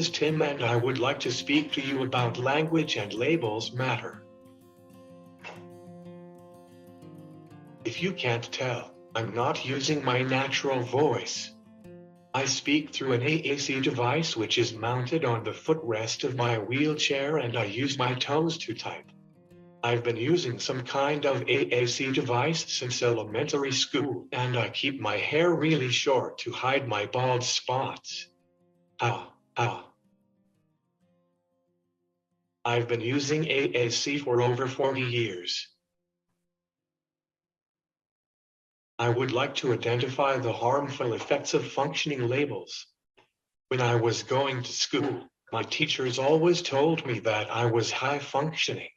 is Tim, and I would like to speak to you about language and labels matter. If you can't tell, I'm not using my natural voice. I speak through an AAC device which is mounted on the footrest of my wheelchair, and I use my toes to type. I've been using some kind of AAC device since elementary school, and I keep my hair really short to hide my bald spots. I've been using AAC for over 40 years. I would like to identify the harmful effects of functioning labels. When I was going to school, my teachers always told me that I was high functioning.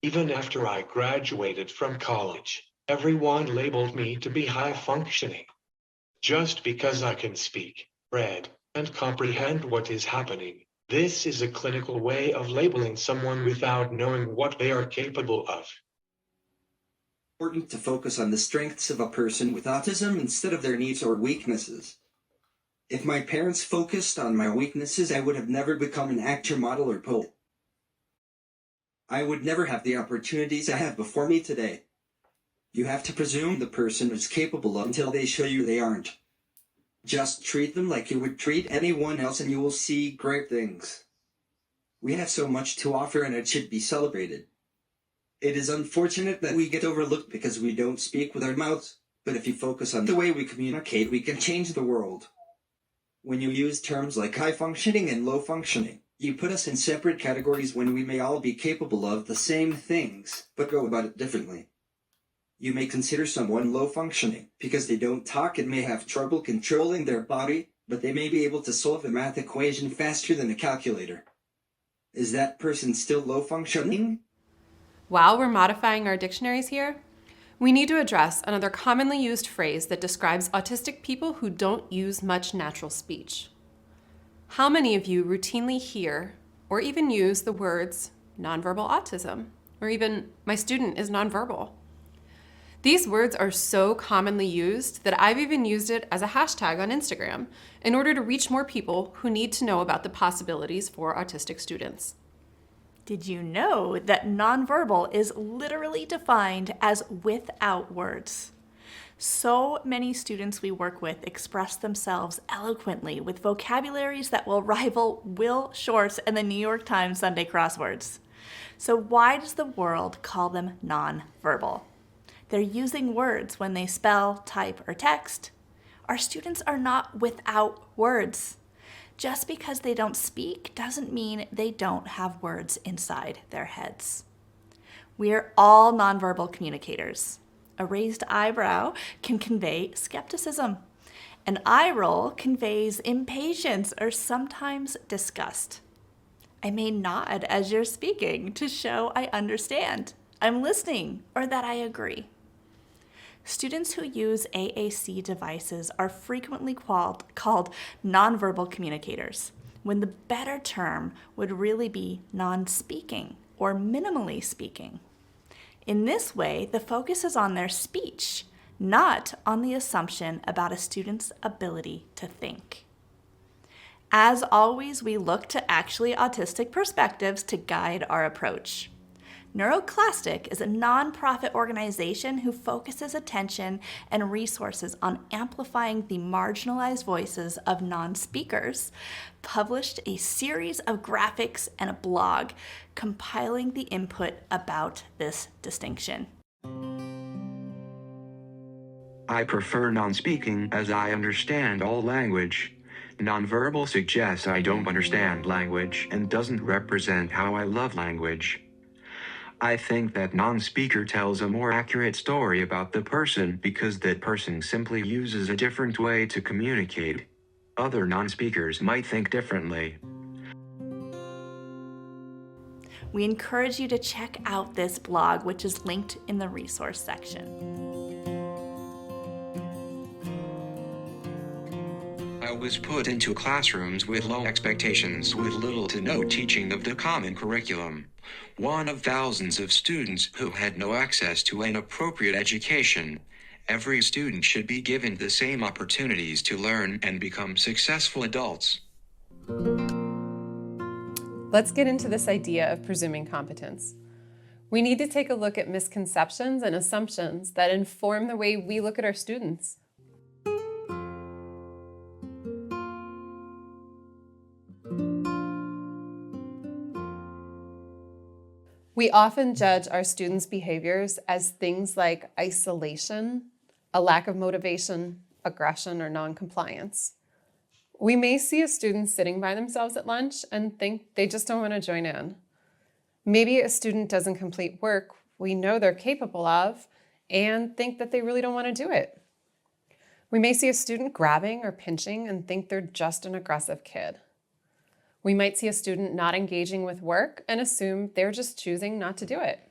Even after I graduated from college, everyone labeled me to be high functioning. Just because I can speak, read, and comprehend what is happening, this is a clinical way of labeling someone without knowing what they are capable of. Important to focus on the strengths of a person with autism instead of their needs or weaknesses. If my parents focused on my weaknesses, I would have never become an actor, model, or poet. I would never have the opportunities I have before me today. You have to presume the person is capable until they show you they aren't. Just treat them like you would treat anyone else and you will see great things. We have so much to offer and it should be celebrated. It is unfortunate that we get overlooked because we don't speak with our mouths, but if you focus on the way we communicate, we can change the world. When you use terms like high functioning and low functioning, you put us in separate categories when we may all be capable of the same things, but go about it differently. You may consider someone low functioning because they don't talk and may have trouble controlling their body, but they may be able to solve a math equation faster than a calculator. Is that person still low functioning? While we're modifying our dictionaries here, we need to address another commonly used phrase that describes autistic people who don't use much natural speech. How many of you routinely hear or even use the words nonverbal autism, or even my student is nonverbal? These words are so commonly used that I've even used it as a hashtag on Instagram in order to reach more people who need to know about the possibilities for autistic students. Did you know that nonverbal is literally defined as without words? So many students we work with express themselves eloquently with vocabularies that will rival Will Short's and the New York Times Sunday crosswords. So why does the world call them nonverbal? They're using words when they spell, type, or text. Our students are not without words. Just because they don't speak doesn't mean they don't have words inside their heads. We're all nonverbal communicators. A raised eyebrow can convey skepticism. An eye roll conveys impatience or sometimes disgust. I may nod as you're speaking to show I understand, I'm listening, or that I agree. Students who use AAC devices are frequently called nonverbal communicators, when the better term would really be non-speaking or minimally speaking. In this way, the focus is on their speech, not on the assumption about a student's ability to think. As always, we look to actually autistic perspectives to guide our approach. Neuroclastic is a nonprofit organization who focuses attention and resources on amplifying the marginalized voices of non-speakers, published a series of graphics and a blog compiling the input about this distinction. I prefer non-speaking as I understand all language. Nonverbal suggests I don't understand language and doesn't represent how I love language. I think that non-speaker tells a more accurate story about the person because that person simply uses a different way to communicate. Other non-speakers might think differently. We encourage you to check out this blog, which is linked in the resource section. I was put into classrooms with low expectations with little to no teaching of the common curriculum. One of thousands of students who had no access to an appropriate education. Every student should be given the same opportunities to learn and become successful adults. let's get into this idea of presuming competence. We need to take a look at misconceptions and assumptions that inform the way we look at our students. We often judge our students' behaviors as things like isolation, a lack of motivation, aggression, or non-compliance. We may see a student sitting by themselves at lunch and think they just don't want to join in. Maybe a student doesn't complete work we know they're capable of and think that they really don't want to do it. We may see a student grabbing or pinching and think they're just an aggressive kid. We might see a student not engaging with work and assume they're just choosing not to do it.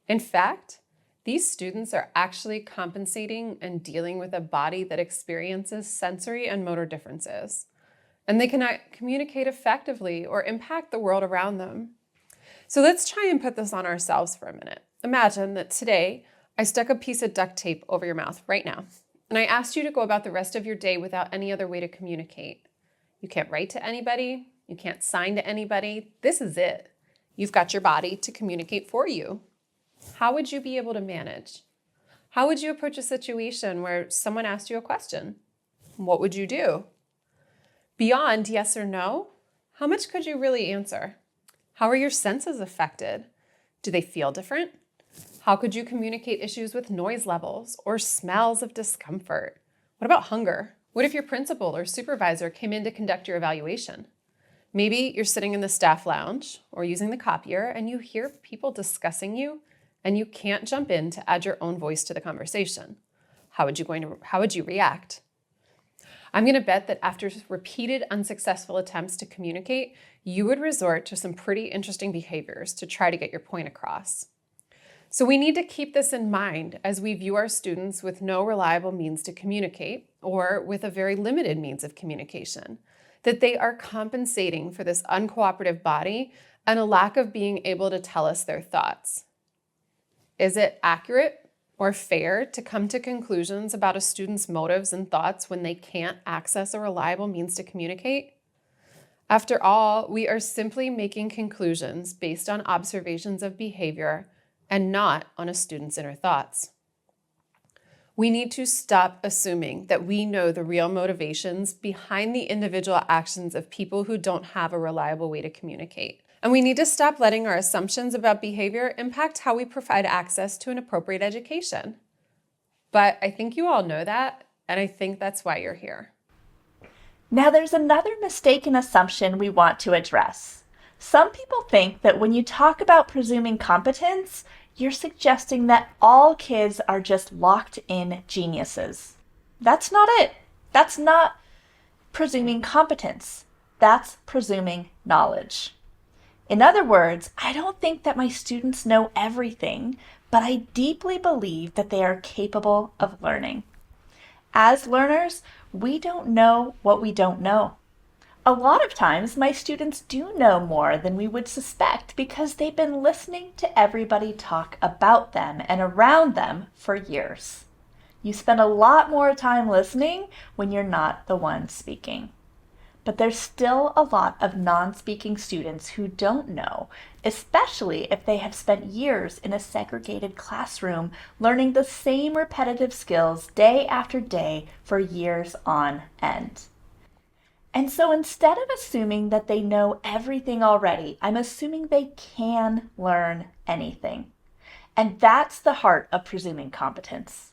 In fact, these students are actually compensating and dealing with a body that experiences sensory and motor differences, and they cannot communicate effectively or impact the world around them. So let's try and put this on ourselves for a minute. Imagine that today I stuck a piece of duct tape over your mouth right now, and I asked you to go about the rest of your day without any other way to communicate. You can't write to anybody. You can't sign to anybody. This is it. You've got your body to communicate for you. How would you be able to manage? How would you approach a situation where someone asked you a question? What would you do? Beyond yes or no, how much could you really answer? How are your senses affected? Do they feel different? How could you communicate issues with noise levels or smells of discomfort? What about hunger? What if your principal or supervisor came in to conduct your evaluation? Maybe you're sitting in the staff lounge or using the copier and you hear people discussing you and you can't jump in to add your own voice to the conversation. How would you react? I'm going to bet that after repeated unsuccessful attempts to communicate, you would resort to some pretty interesting behaviors to try to get your point across. So we need to keep this in mind as we view our students with no reliable means to communicate or with a very limited means of communication, that they are compensating for this uncooperative body and a lack of being able to tell us their thoughts. Is it accurate or fair to come to conclusions about a student's motives and thoughts when they can't access a reliable means to communicate? After all, we are simply making conclusions based on observations of behavior and not on a student's inner thoughts. We need to stop assuming that we know the real motivations behind the individual actions of people who don't have a reliable way to communicate. And we need to stop letting our assumptions about behavior impact how we provide access to an appropriate education. But I think you all know that, and I think that's why you're here. Now there's another mistaken assumption we want to address. Some people think that when you talk about presuming competence, you're suggesting that all kids are just locked-in geniuses. That's not it. That's not presuming competence. That's presuming knowledge. In other words, I don't think that my students know everything, but I deeply believe that they are capable of learning. As learners, we don't know what we don't know. A lot of times, my students do know more than we would suspect because they've been listening to everybody talk about them and around them for years. You spend a lot more time listening when you're not the one speaking. But there's still a lot of non-speaking students who don't know, especially if they have spent years in a segregated classroom learning the same repetitive skills day after day for years on end. And so instead of assuming that they know everything already, I'm assuming they can learn anything. And that's the heart of presuming competence.